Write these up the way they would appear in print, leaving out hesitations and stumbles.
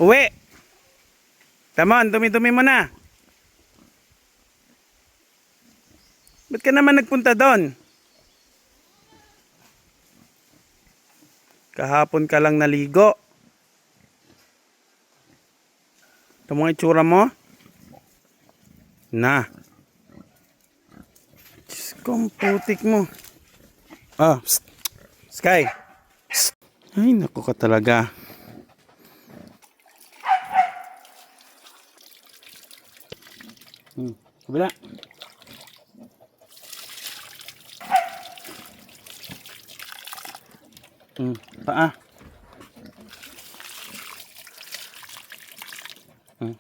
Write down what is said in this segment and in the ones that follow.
Uwi! Come on, dumi-dumi mo na. Ba't ka naman nagpunta doon? Kahapon ka lang naligo. Ito mga itsura mo? Na. Diyos ko, ang putik mo. Ah, psst. Sky. Psst. Ay, naku ka talaga. Kabila. Paa.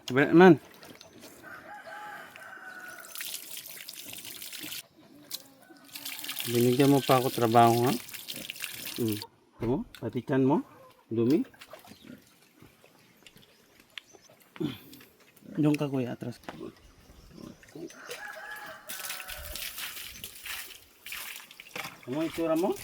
Kabila naman. Binigyan mo pa ako trabaho, ha? Ito, patikan mo. Dumi. Diyan ka, kuya, atras. Ano ang itsura mo?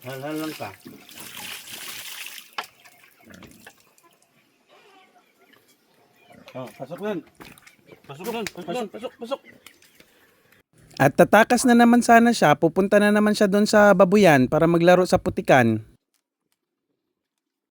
Hal-hal lang ka. Oh, pasok lang. Pasok lang. Pasok. At tatakas na naman sana siya. Pupunta na naman siya doon sa babuyan para maglaro sa putikan.